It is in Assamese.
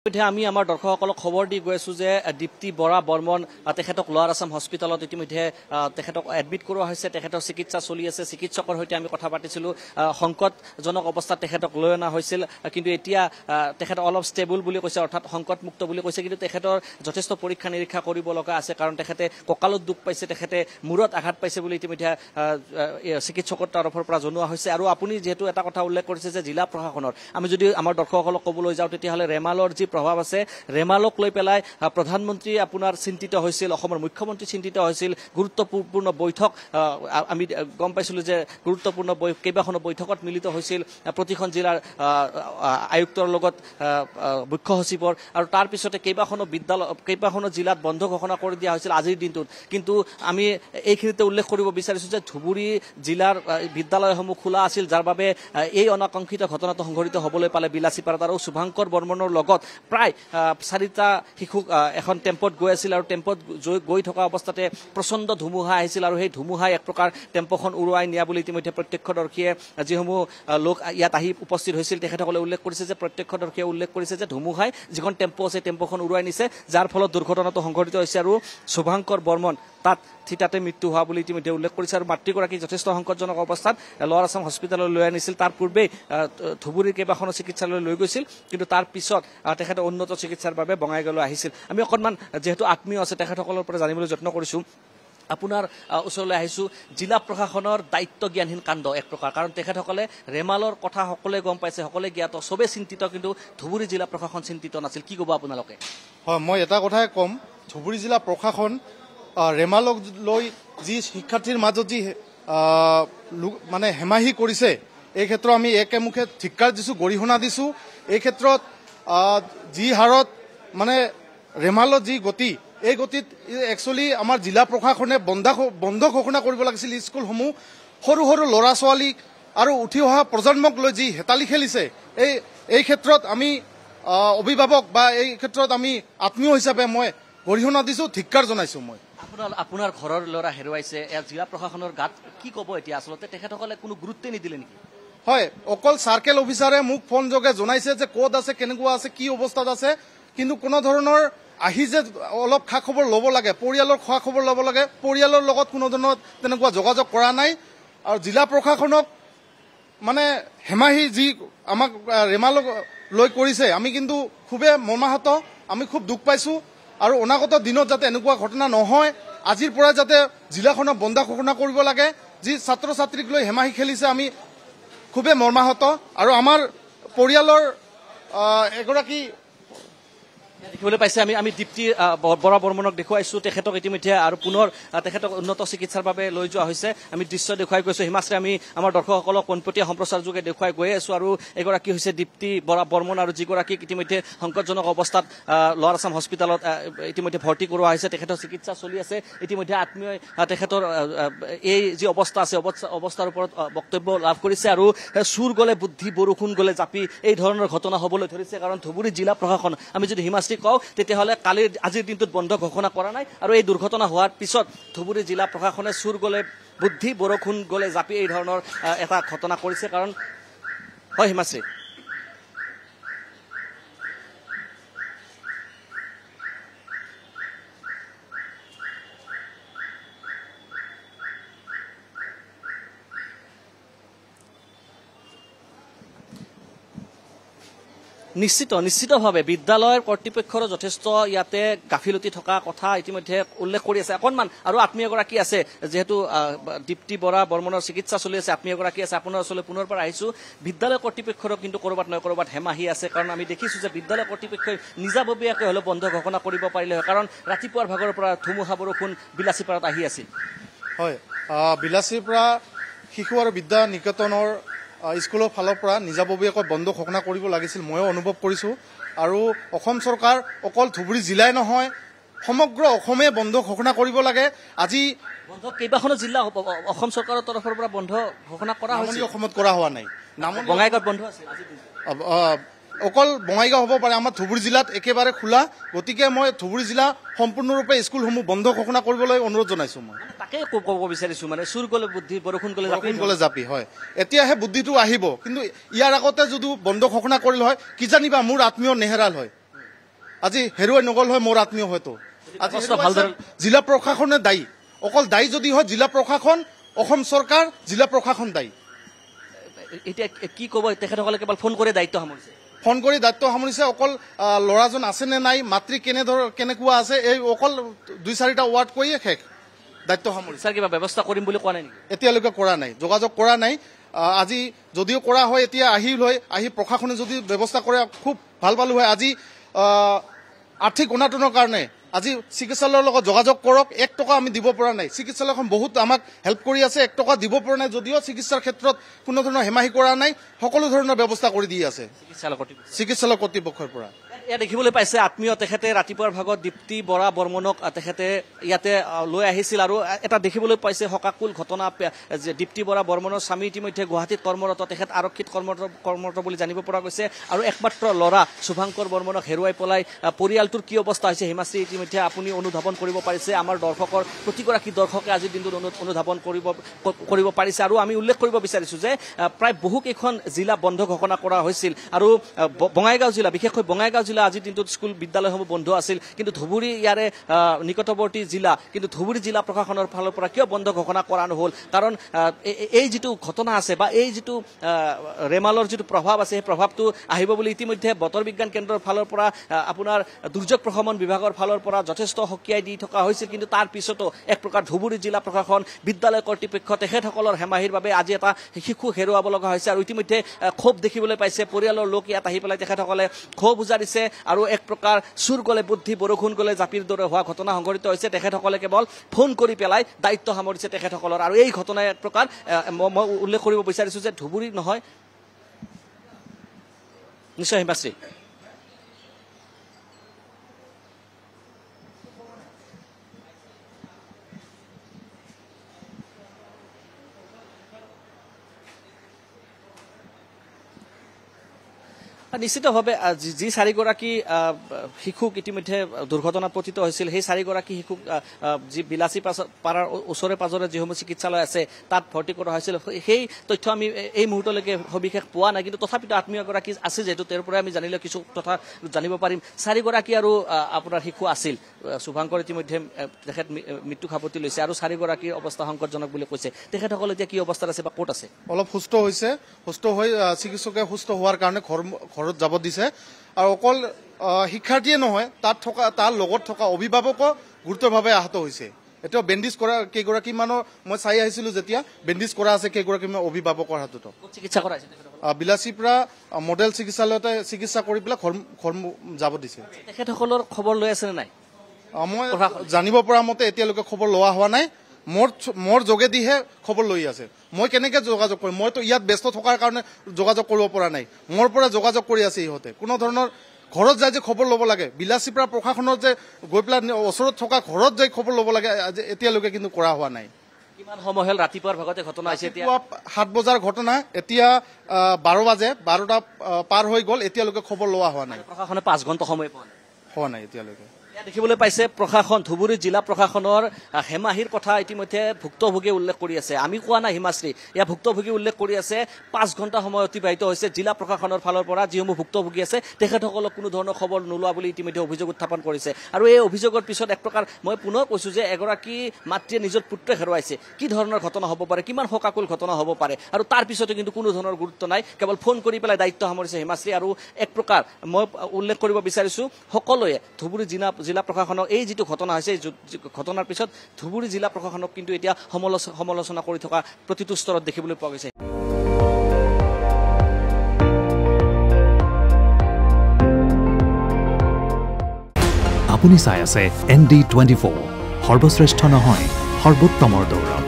আমি আমাৰ দৰ্শকসকলক খবৰ দি গৈ আছো যে দীপ্তি বৰা বৰ্মন তেখেতক লোৱাৰ আছাম হস্পিটেলত ইতিমধ্যে তেখেতক এডমিট কৰোৱা হৈছে। তেখেতৰ চিকিৎসা চলি আছে। চিকিৎসকৰ সৈতে আমি কথা পাতিছিলোঁ। সংকটজনক অৱস্থাত তেখেতক লৈ অনা হৈছিল, কিন্তু এতিয়া তেখেত অলপ ষ্টেবল বুলি কৈছে, অৰ্থাৎ সংকটমুক্ত বুলি কৈছে। কিন্তু তেখেতৰ যথেষ্ট পৰীক্ষা নিৰীক্ষা কৰিব লগা আছে, কাৰণ তেখেতে কঁকালত দুখ পাইছে, তেখেতে মূৰত আঘাত পাইছে বুলি ইতিমধ্যে চিকিৎসকৰ তৰফৰ পৰা জনোৱা হৈছে। আৰু আপুনি যিহেতু এটা কথা উল্লেখ কৰিছে যে জিলা প্ৰশাসনৰ, আমি যদি আমাৰ দৰ্শকসকলক ক'বলৈ যাওঁ তেতিয়াহ'লে ৰেমালৰ যি প্ৰভাৱ আছে, ৰেমালক লৈ পেলাই প্ৰধানমন্ত্ৰী আপোনাৰ চিন্তিত হৈছিল, অসমৰ মুখ্যমন্ত্ৰী চিন্তিত হৈছিল। গুৰুত্বপূৰ্ণ বৈঠক আমি গম পাইছিলোঁ যে গুৰুত্বপূৰ্ণ কেইবাখনো বৈঠকত মিলিত হৈছিল প্ৰতিখন জিলাৰ আয়ুক্তৰ লগত মুখ্য সচিবৰ, আৰু তাৰ পিছতে কেইবাখনো জিলাত বন্ধ ঘোষণা কৰি দিয়া হৈছিল আজিৰ দিনটোত। কিন্তু আমি এইখিনিতে উল্লেখ কৰিব বিচাৰিছোঁ যে ধুবুৰী জিলাৰ বিদ্যালয়সমূহ খোলা আছিল, যাৰ বাবে এই অনাকাংক্ষিত ঘটনাটো সংঘটিত হ'বলৈ পালে বিলাসীপাৰাত। আৰু শুভাংকৰ বৰ্মনৰ লগত প্ৰায় 4টা শিশুক এখন টেম্পত গৈ আছিল, আৰু টেম্পত গৈ থকা অৱস্থাতে প্ৰচণ্ড ধুমুহা আহিছিল, আৰু সেই ধুমুহাই এক প্ৰকাৰ টেম্পখন উৰুৱাই নিয়া বুলি ইতিমধ্যে প্ৰত্যক্ষদৰ্শীয়ে যিসমূহ লোক ইয়াত আহি উপস্থিত হৈছিল তেখেতসকলে উল্লেখ কৰিছে যে প্ৰত্যক্ষদৰ্শীয়ে উল্লেখ কৰিছে যে ধুমুহাই যিখন টেম্পো আছে টেম্পোখন উৰুৱাই নিছে, যাৰ ফলত দুৰ্ঘটনাটো সংঘটিত হৈছে। আৰু শুভাংকৰ বৰ্মন তাতে মৃত্যু হোৱা বুলি ইতিমধ্যে উল্লেখ কৰিছে। আৰু মাতৃগৰাকী যথেষ্ট সংকটজনক অৱস্থাত লোৱাৰ আছাম হস্পিটেললৈ লৈ আনিছিল। তাৰ পূৰ্বেই ধুবুৰীৰ কেইবাখনো চিকিৎসালয়লৈ লৈ গৈছিল, কিন্তু তাৰ পিছত তেখেতে উন্নত চিকিৎসাৰ বাবে বঙাইগাঁৱলৈ আহিছিল। আমি অকণমান যিহেতু আত্মীয় আছে তেখেতসকলৰ পৰা জানিবলৈ যত্ন কৰিছোঁ। আপোনাৰ ওচৰলৈ আহিছোঁ। জিলা প্ৰশাসনৰ দায়িত্ব জ্ঞানহীন কাণ্ড এক প্ৰকাৰ, কাৰণ তেখেতসকলে ৰেমালৰ কথা সকলোৱে গম পাইছে, সকলোৱে জ্ঞাত, চবেই চিন্তিত, কিন্তু ধুবুৰী জিলা প্ৰশাসন চিন্তিত নাছিল। কি ক'ব আপোনালোকে? হয়, মই এটা কথাই ক'ম, ধুবুৰী জিলা প্ৰশাসন ৰেমালক লৈ যি শিক্ষাৰ্থীৰ মাজত যি মানে হেমাহি কৰিছে, এই ক্ষেত্ৰত আমি একেমুখে ধিক্কাৰ দিছোঁ, গৰিহণা দিছোঁ। এই ক্ষেত্ৰত যি হাৰত মানে ৰেমালৰ যি গতি, এই গতিত একচুৱেলি আমাৰ জিলা প্ৰশাসনে বন্ধ ঘোষণা কৰিব লাগিছিল স্কুলসমূহ। সৰু সৰু ল'ৰা ছোৱালীক আৰু উঠি অহা প্ৰজন্মক লৈ যি হেতালি খেলিছে, এই ক্ষেত্ৰত আমি অভিভাৱক বা এই ক্ষেত্ৰত আমি আত্মীয় হিচাপে মই গৰিহণা দিছোঁ, ধিক্কাৰ জনাইছোঁ। মই আপোনাৰ ঘৰৰ ল'ৰা হেৰুৱাইছে, জিলা প্ৰশাসনৰ গাত কি ক'ব এতিয়া? আচলতে তেখেতসকলে কোনো গুৰুত্বই নিদিলে নেকি? হয়, অকল চাৰ্কেল অফিচাৰে মোক ফোন যোগে জনাইছে যে ক'ত আছে, কেনেকুৱা আছে, কি অৱস্থাত আছে, কিন্তু কোনো ধৰণৰ আহি যে অলপ খা খবৰ ল'ব লাগে, পৰিয়ালৰ খা খবৰ ল'ব লাগে, পৰিয়ালৰ লগত কোনো ধৰণৰ তেনেকুৱা যোগাযোগ কৰা নাই। আৰু জিলা প্ৰশাসনক মানে হেমাহি যি আমাক ৰেমালক লৈ কৰিছে, আমি কিন্তু খুবেই মৰ্মাহত, আমি খুব দুখ পাইছোঁ। আৰু অনাগত দিনত যাতে এনেকুৱা ঘটনা নহয়, আজিৰ পৰা যাতে জিলাখনক বন্ধ ঘোষণা কৰিব লাগে। যি ছাত্ৰ ছাত্ৰীক লৈ হেমাহি খেলিছে, আমি খুবেই মৰ্মাহত। আৰু আমাৰ পৰিয়ালৰ এগৰাকী দেখিবলৈ পাইছে, আমি দীপ্তি বৰা বৰ্মনক দেখুৱাইছোঁ। তেখেতক ইতিমধ্যে আৰু পুনৰ তেখেতক উন্নত চিকিৎসাৰ বাবে লৈ যোৱা হৈছে। আমি দৃশ্য দেখুৱাই গৈছোঁ। হিমাশ্ৰী আমি আমাৰ দৰ্শকসকলক পোনপটীয়া সম্প্ৰচাৰ যোগে দেখুৱাই গৈ আছোঁ। আৰু এগৰাকী হৈছে দীপ্তি বৰা বৰ্মন, আৰু যিগৰাকীক ইতিমধ্যে সংকটজনক অৱস্থাত লোৱাৰ আছাম হস্পিটেলত ইতিমধ্যে ভৰ্তি কৰোৱা হৈছে। তেখেতৰ চিকিৎসা চলি আছে। ইতিমধ্যে আত্মীয়ই তেখেতৰ এই যি অৱস্থা আছে, অৱস্থাৰ ওপৰত বক্তব্য লাভ কৰিছে। আৰু চুৰ গ'লে বুদ্ধি, বৰষুণ গ'লে জাপি, এই ধৰণৰ ঘটনা হ'বলৈ ধৰিছে। কাৰণ ধুবুৰী জিলা প্ৰশাসন, আমি যদি হিমাশ্ৰী কওঁ তেতিয়াহ'লে আজিৰ দিনটোত বন্ধ ঘোষণা কৰা নাই। আৰু এই দুৰ্ঘটনা হোৱাৰ পিছত ধুবুৰী জিলা প্ৰশাসনে চুৰ গ'লে বুদ্ধি, বৰষুণ গ'লে জাপি, এই ধৰণৰ এটা ঘটনা কৰিছে। কাৰণ হয় হিমাশ্ৰী, নিশ্চিতভাৱে বিদ্যালয়ৰ কৰ্তৃপক্ষৰো যথেষ্ট ইয়াতে গাফিলতি থকা কথা ইতিমধ্যে উল্লেখ কৰি আছে। অকণমান আৰু আত্মীয়গৰাকী আছে, যিহেতু দীপ্তি বৰা বৰ্মনৰ চিকিৎসা চলি আছে, আত্মীয়গৰাকী আছে, আপোনাৰ ওচৰলৈ পুনৰ পৰা আহিছোঁ। বিদ্যালয় কৰ্তৃপক্ষৰো কিন্তু ক'ৰবাত নহয় ক'ৰবাত হেমাহি আছে, কাৰণ আমি দেখিছোঁ যে বিদ্যালয় কৰ্তৃপক্ষই নিজাববীয়াকৈ হ'লেও বন্ধ ঘোষণা কৰিব পাৰিলে হয়, কাৰণ ৰাতিপুৱাৰ ভাগৰ পৰা ধুমুহা বৰষুণ বিলাসীপাৰাত আহি আছিল। হয়, বিলাসীৰ পৰা শিশু আৰু বিদ্যা নিকেতনৰ স্কুলৰ ফালৰ পৰা নিজাববীয়াকৈ বন্ধ ঘোষণা কৰিব লাগিছিল, ময়ো অনুভৱ কৰিছোঁ। আৰু অসম চৰকাৰ অকল ধুবুৰী জিলাই নহয়, সমগ্ৰ অসমে বন্ধ ঘোষণা কৰিব লাগে। আজি বন্ধ কেইবাখনো জিলা অসম চৰকাৰৰ তৰফৰ পৰা বন্ধ ঘোষণা কৰা হৈছে। অসমত কৰা হোৱা নাই, বঙাইগাঁৱত বন্ধ আছে। অকল বঙাইগাঁও হ'ব পাৰে, আমাৰ ধুবুৰী জিলাত একেবাৰে খোলা। গতিকে মই ধুবুৰী জিলা সম্পূৰ্ণৰূপে স্কুলসমূহ বন্ধ ঘোষণা কৰিবলৈ অনুৰোধ জনাইছোঁ। মই তাকে ক'ব বিচাৰিছোঁ, মানে চুৰ গ'লে বুদ্ধি, বৰষুণ গ'লে জাপি। হয়, এতিয়াহে বুদ্ধিটো আহিব, কিন্তু ইয়াৰ আগতে যদি বন্ধ ঘোষণা কৰিলে হয়, কিজানিবা মোৰ আত্মীয় নেহেৰাল হয়। আজি হেৰুৱাই নগল হয় মোৰ আত্মীয় হয়তো আজি জিলা প্ৰশাসনে দায়ী অকল দায়ী যদি হয় জিলা প্ৰশাসন অসম চৰকাৰ জিলা প্ৰশাসন দায়ী এতিয়া কি ক'ব তেখেতসকলে কেৱল ফোন কৰি দায়িত্ব সামৰিছে ফোন কৰি দায়িত্ব সামৰিছে অকল ল'ৰাজন আছে নে নাই মাতৃ কেনেকুৱা আছে এই অকল 2-4টা ৱাৰ্ড কৈয়ে শেষ দায়িত্ব সামৰিছে ছাৰ কিবা ব্যৱস্থা কৰিম বুলি কোৱা নাই নেকি এতিয়ালৈকে কৰা নাই যোগাযোগ কৰা নাই আজি যদিও কৰা হয় এতিয়া আহি প্ৰশাসনে যদি ব্যৱস্থা কৰে খুব ভাল পালো হয় আজি আৰ্থিক অনাটনৰ কাৰণে আজি চিকিৎসালয়ৰ লগত যোগাযোগ কৰক 1 টকা আমি দিব পৰা নাই চিকিৎসালয়খন বহুত আমাক হেল্প কৰি আছে 1 টকা দিব পৰা নাই যদিও চিকিৎসাৰ ক্ষেত্ৰত কোনো ধৰণৰ হেমাহি কৰা নাই সকলো ধৰণৰ ব্যৱস্থা কৰি দি আছে চিকিৎসালয় কৰ্তৃপক্ষৰ পৰা ইয়াত দেখিবলৈ পাইছে আত্মীয় তেখেতে ৰাতিপুৱাৰ ভাগত দীপ্তি বৰা বৰ্মনক তেখেতে ইয়াতে লৈ আহিছিল আৰু এটা দেখিবলৈ পাইছে শকাকুল ঘটনা যে দীপ্তি বৰা বৰ্মনৰ স্বামী ইতিমধ্যে গুৱাহাটীত কৰ্মৰত তেখেত আৰক্ষীত কৰ্মৰত বুলি জানিব পৰা গৈছে আৰু একমাত্ৰ ল'ৰা শুভাংকৰ বৰ্মনক হেৰুৱাই পেলাই পৰিয়ালটোৰ কি অৱস্থা হৈছে হিমাশ্ৰী ইতিমধ্যে আপুনি অনুধাৱন কৰিব পাৰিছে আমাৰ দৰ্শকৰ প্ৰতিগৰাকী দৰ্শকে আজিৰ দিনটোত অনুধাৱন কৰিব পাৰিছে আৰু আমি উল্লেখ কৰিব বিচাৰিছো যে প্ৰায় বহুকেইখন জিলা বন্ধ ঘোষণা কৰা হৈছিল আৰু বঙাইগাঁও জিলা বিশেষকৈ বঙাইগাঁও জিলা আজিৰ দিনটোত স্কুল বিদ্যালয়সমূহ বন্ধ আছিল কিন্তু ধুবুৰী ইয়াৰে নিকটৱৰ্তী জিলা কিন্তু ধুবুৰী জিলা প্ৰশাসনৰ ফালৰ পৰা কিয় বন্ধ ঘোষণা কৰা নহ'ল কাৰণ এই যিটো ঘটনা আছে বা এই যিটো ৰেমালৰ যিটো প্ৰভাৱ আছে সেই প্ৰভাৱটো আহিব বুলি ইতিমধ্যে বতৰ বিজ্ঞান কেন্দ্ৰৰ ফালৰ পৰা আপোনাৰ দুৰ্যোগ প্ৰশমন বিভাগৰ ফালৰ পৰা যথেষ্ট সকীয়াই দি থকা হৈছিল কিন্তু তাৰ পিছতো এক প্ৰকাৰ ধুবুৰী জিলা প্ৰশাসন বিদ্যালয় কৰ্তৃপক্ষ তেখেতসকলৰ হেমাহিৰ বাবে আজি এটা শিশু হেৰুৱাব লগা হৈছে আৰু ইতিমধ্যে ক্ষোভ দেখিবলৈ পাইছে পৰিয়ালৰ লোক ইয়াত আহি পেলাই তেখেতসকলে ক্ষোভ উজাৰিছে আৰু এক প্ৰকাৰ চুৰ গলে বুদ্ধি বৰষুণ গলে জাপিৰ দৰে হোৱা ঘটনা সংঘটিত হৈছে তেখেতসকলে কেৱল ফোন কৰি পেলাই দায়িত্ব সামৰিছে তেখেতসকলৰ আৰু এই ঘটনাই এক প্ৰকাৰ মই উল্লেখ কৰিব বিচাৰিছো যে ধুবুৰী নহয় নিশ্চয় হিমাশ্ৰী নিশ্চিতভাৱে যি 4গৰাকী শিশুক ইতিমধ্যে দুৰ্ঘটনাত পতিত হৈছিল সেই 4গৰাকী শিশুক যি বিলাসী পাৰাৰ ওচৰে পাজৰে যিসমূহ চিকিৎসালয় আছে তাত ভৰ্তি কৰা হৈছিল সেই তথ্য আমি এই মুহূৰ্তলৈকে সবিশেষ পোৱা নাই কিন্তু তথাপিতো আত্মীয়গৰাকী আছে যেহেতু তেওঁৰ পৰাই আমি জানিলে কিছু কথা জানিব পাৰিম 4গৰাকী আৰু আপোনাৰ শিশু আছিল শুভাংকৰ ইতিমধ্যে তেখেত মৃত্যু সাৱটি লৈছে আৰু 4গৰাকীৰ অৱস্থা সংকটজনক বুলি কৈছে তেখেতসকল এতিয়া কি অৱস্থাত আছে বা ক'ত আছে অলপ সুস্থ হৈ চিকিৎসকে সুস্থ হোৱাৰ কাৰণে ঘৰত যাব দিছে আৰু অকল শিক্ষাৰ্থীয়ে নহয় তাৰ লগত থকা অভিভাৱকো গুৰুতৰভাৱে আহত হৈছে এতিয়াও বেণ্ডেজ কৰা কেইগৰাকী মানৰ মই চাই আহিছিলো যেতিয়া বেণ্ডেজ কৰা আছে কেইগৰাকী অভিভাৱকৰ হাতত চিকিৎসা কৰাইছে বিলাসীপুৰা মডেল চিকিৎসালয়তে চিকিৎসা কৰি পেলাই ঘৰ যাব দিছে তেখেতসকলৰ খবৰ লৈ আছে নে নাই মই জানিব পৰা মতে এতিয়ালৈকে খবৰ লোৱা হোৱা নাই মোৰ যোগেদিহে খবৰ লৈ আছে মই কেনেকে যোগাযোগ কৰিম মইতো ইয়াত ব্যস্ত থকাৰ কাৰণে যোগাযোগ কৰিব পৰা নাই মোৰ পৰা যোগাযোগ কৰি আছে ইহঁতে কোনো ধৰণৰ ঘৰত যাই যে খবৰ ল'ব লাগে বিলাসীপুৰা প্ৰশাসনৰ যে গৈ পেলাই ওচৰত থকা ঘৰত যাই খবৰ ল'ব লাগে এতিয়ালৈকে কিন্তু কৰা হোৱা নাই কিমান সময় হ'ল ৰাতিপুৱাৰ ভাগতে ঘটনা হৈছে এতিয়া 7 বজাৰ ঘটনা এতিয়া 12 বাজে 12টা পাৰ হৈ গ'ল এতিয়ালৈকে খবৰ লোৱা হোৱা নাই প্ৰশাসনে 5 ঘণ্টা সময় হোৱা নাই এতিয়ালৈকে দেখিবলৈ পাইছে প্ৰশাসন ধুবুৰী জিলা প্ৰশাসনৰ হেমাহিৰ কথা ইতিমধ্যে ভুক্তভোগীয়ে উল্লেখ কৰি আছে আমি কোৱা নাই হিমাশ্ৰী ইয়াৰ ভুক্তভোগী উল্লেখ কৰি আছে 5 ঘণ্টা সময় অতিবাহিত হৈছে জিলা প্ৰশাসনৰ ফালৰ পৰা যিসমূহ ভুক্তভোগী আছে তেখেতসকলক কোনো ধৰণৰ খবৰ নোলোৱা বুলি ইতিমধ্যে অভিযোগ উত্থাপন কৰিছে আৰু এই অভিযোগৰ পিছত এক প্ৰকাৰ মই পুনৰ কৈছো যে এগৰাকী মাতৃয়ে নিজৰ পুত্ৰক হেৰুৱাইছে কি ধৰণৰ ঘটনা হ'ব পাৰে কিমান শকাকুল ঘটনা হ'ব পাৰে আৰু তাৰ পিছতো কিন্তু কোনো ধৰণৰ গুৰুত্ব নাই কেৱল ফোন কৰি পেলাই দায়িত্ব সামৰিছে হিমাশ্ৰী আৰু এক প্ৰকাৰ মই উল্লেখ কৰিব বিচাৰিছো সকলোৱে ধুবুৰী জিলা প্ৰশাসনৰ এই যিটো ঘটনা হৈছে ঘটনাৰ পিছত ধুবুৰী জিলা প্ৰশাসনক কিন্তু এতিয়া সমালোচনা কৰি থকা প্ৰতিটো স্তৰত দেখিবলৈ পোৱা গৈছে আপুনি চাই আছে ND24 সৰ্বশ্ৰেষ্ঠ নহয় সৰ্বোত্তমৰ দৌৰ